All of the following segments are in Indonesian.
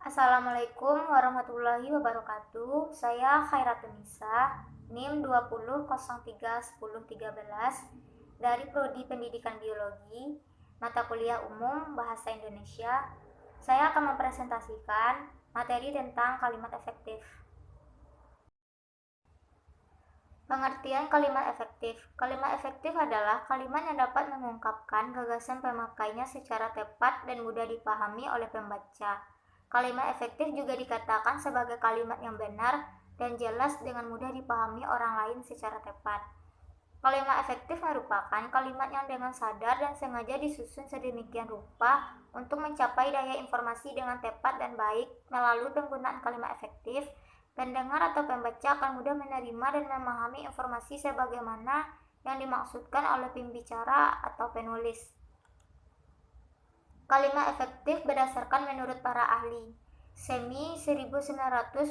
Assalamualaikum warahmatullahi wabarakatuh. Saya Khairatun Nisa, NIM 20031013 dari Prodi Pendidikan Biologi, mata kuliah umum Bahasa Indonesia. Saya akan mempresentasikan materi tentang kalimat efektif. Pengertian kalimat efektif. Kalimat efektif adalah kalimat yang dapat mengungkapkan gagasan pemakainya secara tepat dan mudah dipahami oleh pembaca. Kalimat efektif juga dikatakan sebagai kalimat yang benar dan jelas dengan mudah dipahami orang lain secara tepat. Kalimat efektif merupakan kalimat yang dengan sadar dan sengaja disusun sedemikian rupa untuk mencapai daya informasi dengan tepat dan baik. Melalui penggunaan kalimat efektif, pendengar atau pembaca akan mudah menerima dan memahami informasi sebagaimana yang dimaksudkan oleh pembicara atau penulis. Kalimat efektif berdasarkan menurut para ahli. Semi 1989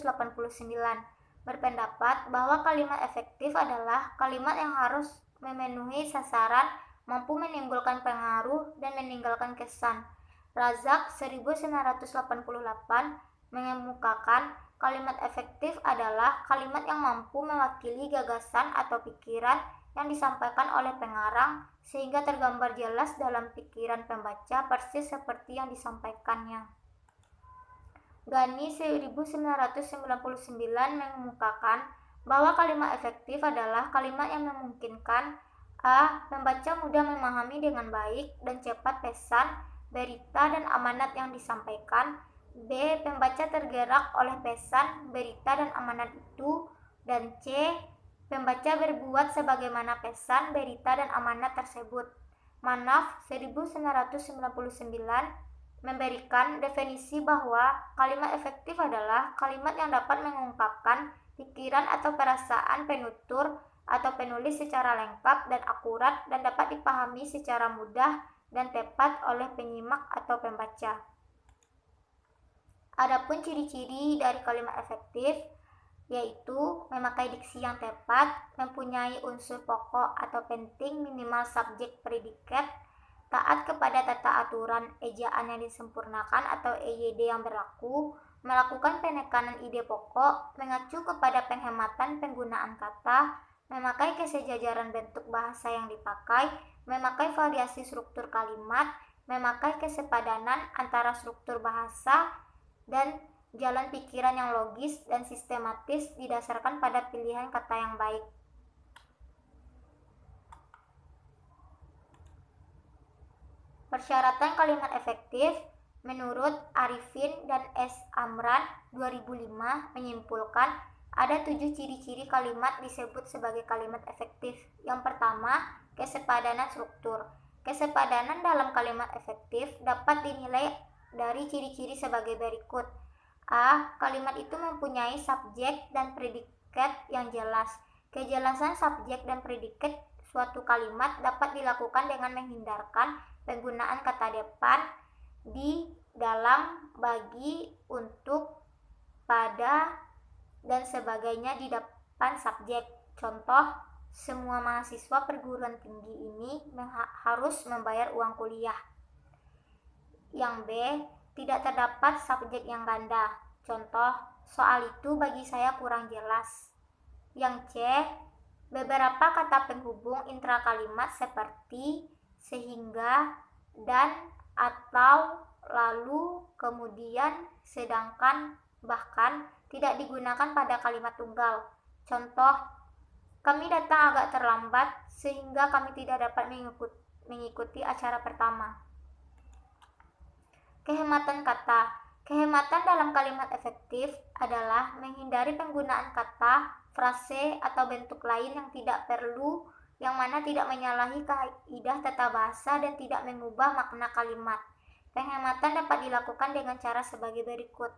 berpendapat bahwa kalimat efektif adalah kalimat yang harus memenuhi sasaran, mampu menimbulkan pengaruh, dan meninggalkan kesan. Razak 1988 mengemukakan kalimat efektif adalah kalimat yang mampu mewakili gagasan atau pikiran yang disampaikan oleh pengarang sehingga tergambar jelas dalam pikiran pembaca persis seperti yang disampaikannya. Gani 1999 mengemukakan bahwa kalimat efektif adalah kalimat yang memungkinkan a. Pembaca mudah memahami dengan baik dan cepat pesan, berita, dan amanat yang disampaikan. B. Pembaca tergerak oleh pesan, berita, dan amanat itu. Dan C. Pembaca berbuat sebagaimana pesan, berita, dan amanat tersebut. Manaf 1999 memberikan definisi bahwa kalimat efektif adalah kalimat yang dapat mengungkapkan pikiran atau perasaan penutur atau penulis secara lengkap dan akurat dan dapat dipahami secara mudah dan tepat oleh penyimak atau pembaca. Adapun ciri-ciri dari kalimat efektif yaitu memakai diksi yang tepat, mempunyai unsur pokok atau penting minimal subjek predikat, taat kepada tata aturan ejaan yang disempurnakan atau EYD yang berlaku, melakukan penekanan ide pokok, mengacu kepada penghematan penggunaan kata, memakai kesejajaran bentuk bahasa yang dipakai, memakai variasi struktur kalimat, memakai kesepadanan antara struktur bahasa, dan jalan pikiran yang logis dan sistematis didasarkan pada pilihan kata yang baik. Persyaratan kalimat efektif menurut Arifin dan S. Amran 2005 menyimpulkan ada 7 ciri-ciri kalimat disebut sebagai kalimat efektif. Yang pertama, kesepadanan struktur. Kesepadanan dalam kalimat efektif dapat dinilai dari ciri-ciri sebagai berikut. A. Kalimat itu mempunyai subjek dan predikat yang jelas. Kejelasan subjek dan predikat suatu kalimat dapat dilakukan dengan menghindarkan penggunaan kata depan, di, dalam, bagi, untuk, pada, dan sebagainya di depan subjek. Contoh, semua mahasiswa perguruan tinggi ini harus membayar uang kuliah. Yang B. Tidak terdapat subjek yang ganda. Contoh, soal itu bagi saya kurang jelas. Yang C. Beberapa kata penghubung intrakalimat seperti sehingga, dan, atau, lalu, kemudian, sedangkan, bahkan tidak digunakan pada kalimat tunggal. Contoh, kami datang agak terlambat sehingga kami tidak dapat mengikuti acara pertama. Kehematan kata. Kehematan dalam kalimat efektif adalah menghindari penggunaan kata, frase, atau bentuk lain yang tidak perlu, yang mana tidak menyalahi kaidah tata bahasa dan tidak mengubah makna kalimat. Penghematan dapat dilakukan dengan cara sebagai berikut.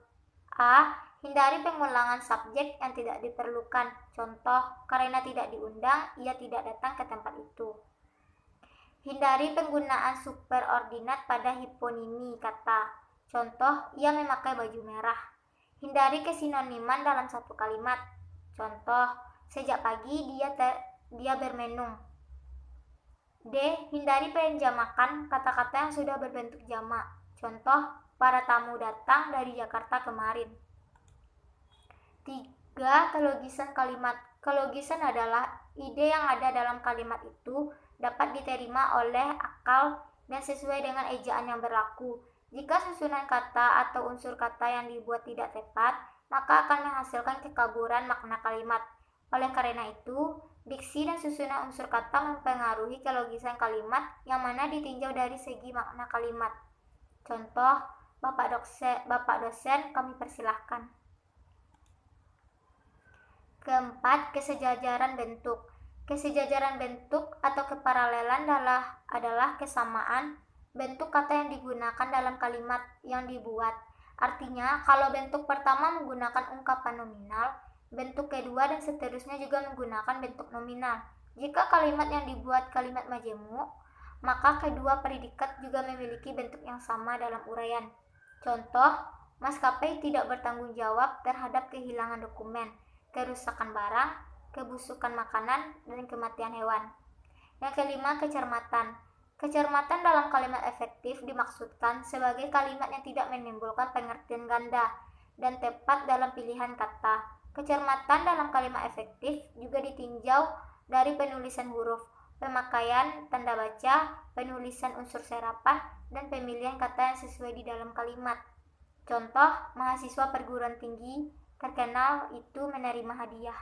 A. Hindari pengulangan subjek yang tidak diperlukan. Contoh, karena tidak diundang, ia tidak datang ke tempat itu. Hindari penggunaan superordinat pada hiponimi kata. Contoh, ia memakai baju merah. Hindari kesinoniman dalam satu kalimat. Contoh, sejak pagi dia bermenung. D. Hindari penjamakan kata-kata yang sudah berbentuk jamak. Contoh, para tamu datang dari Jakarta kemarin. 3. Kelogisan kalimat. Kelogisan adalah ide yang ada dalam kalimat itu dapat diterima oleh akal dan sesuai dengan ejaan yang berlaku. Jika susunan kata atau unsur kata yang dibuat tidak tepat, maka akan menghasilkan kekaburan makna kalimat. Oleh karena itu, diksi dan susunan unsur kata mempengaruhi kelogisan kalimat yang mana ditinjau dari segi makna kalimat. Contoh, Bapak dosen, kami persilahkan. Keempat, kesejajaran bentuk. Kesejajaran bentuk atau keparalelan adalah kesamaan bentuk kata yang digunakan dalam kalimat yang dibuat. Artinya, kalau bentuk pertama menggunakan ungkapan nominal, bentuk kedua dan seterusnya juga menggunakan bentuk nominal. Jika kalimat yang dibuat kalimat majemuk, maka kedua predikat juga memiliki bentuk yang sama dalam uraian. Contoh, maskapai tidak bertanggung jawab terhadap kehilangan dokumen, kerusakan barang, kebusukan makanan, dan kematian hewan. Yang kelima, kecermatan. Kecermatan dalam kalimat efektif dimaksudkan sebagai kalimat yang tidak menimbulkan pengertian ganda dan tepat dalam pilihan kata. Kecermatan dalam kalimat efektif juga ditinjau dari penulisan huruf, pemakaian tanda baca, penulisan unsur serapan, dan pemilihan kata yang sesuai di dalam kalimat. Contoh, mahasiswa perguruan tinggi terkenal itu menerima hadiah.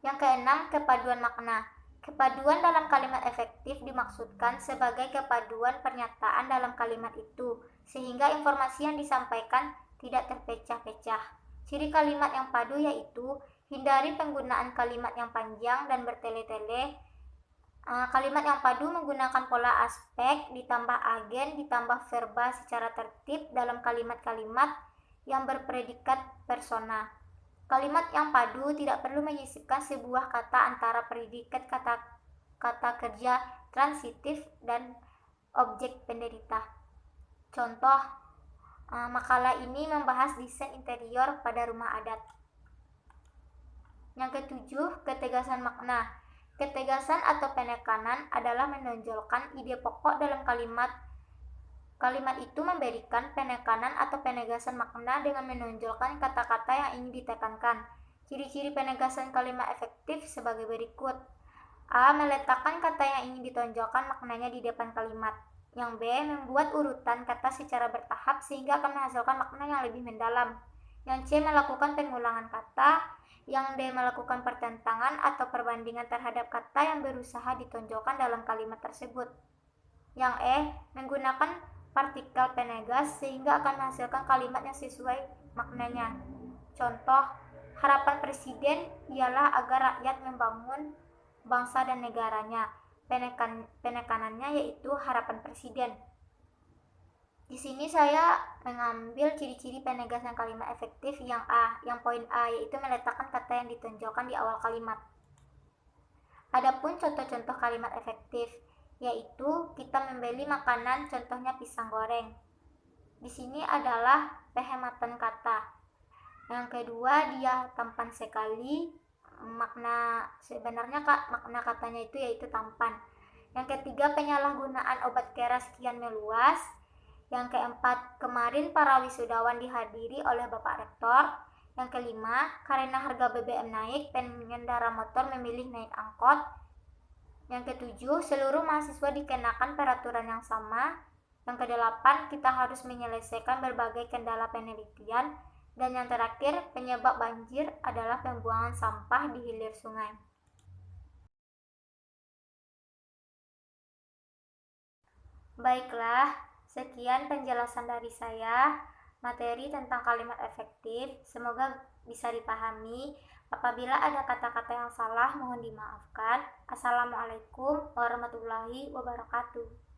Yang keenam, kepaduan makna. Kepaduan dalam kalimat efektif dimaksudkan sebagai kepaduan pernyataan dalam kalimat itu, sehingga informasi yang disampaikan tidak terpecah-pecah. Ciri kalimat yang padu yaitu hindari penggunaan kalimat yang panjang dan bertele-tele. Kalimat yang padu menggunakan pola aspek ditambah agen ditambah verba secara tertib dalam kalimat-kalimat yang berpredikat persona. Kalimat yang padu tidak perlu menyisipkan sebuah kata antara predikat kata kerja transitif dan objek penderita. Contoh, makalah ini membahas desain interior pada rumah adat. Yang ketujuh, ketegasan makna. Ketegasan atau penekanan adalah menonjolkan ide pokok dalam kalimat. Kalimat itu memberikan penekanan atau penegasan makna dengan menonjolkan kata-kata yang ingin ditekankan. Ciri-ciri penegasan kalimat efektif sebagai berikut. A. Meletakkan kata yang ingin ditonjolkan maknanya di depan kalimat. Yang B. Membuat urutan kata secara bertahap sehingga akan menghasilkan makna yang lebih mendalam. Yang C. Melakukan pengulangan kata. Yang D. Melakukan pertentangan atau perbandingan terhadap kata yang berusaha ditonjolkan dalam kalimat tersebut. Yang E. Menggunakan partikel penegas sehingga akan menghasilkan kalimat yang sesuai maknanya. Contoh, harapan presiden ialah agar rakyat membangun bangsa dan negaranya. Penekanannya yaitu harapan presiden. Di sini saya mengambil ciri-ciri penegasan kalimat efektif yang A, yang poin A, yaitu meletakkan kata yang ditonjolkan di awal kalimat. Adapun contoh-contoh kalimat efektif, yaitu kita membeli makanan, contohnya pisang goreng. Di sini adalah penghematan kata. Yang kedua, dia tampan sekali. Sebenarnya makna katanya itu yaitu tampan. Yang ketiga, penyalahgunaan obat keras kian meluas. Yang keempat, kemarin para wisudawan dihadiri oleh Bapak Rektor. Yang kelima, karena harga BBM naik, pengendara motor memilih naik angkot. Yang ketujuh, seluruh mahasiswa dikenakan peraturan yang sama. Yang kedelapan, kita harus menyelesaikan berbagai kendala penelitian. Dan yang terakhir, penyebab banjir adalah pembuangan sampah di hilir sungai. Baiklah, sekian penjelasan dari saya. Materi tentang kalimat efektif semoga bisa dipahami. Apabila ada kata-kata yang salah, mohon dimaafkan. Assalamualaikum warahmatullahi wabarakatuh.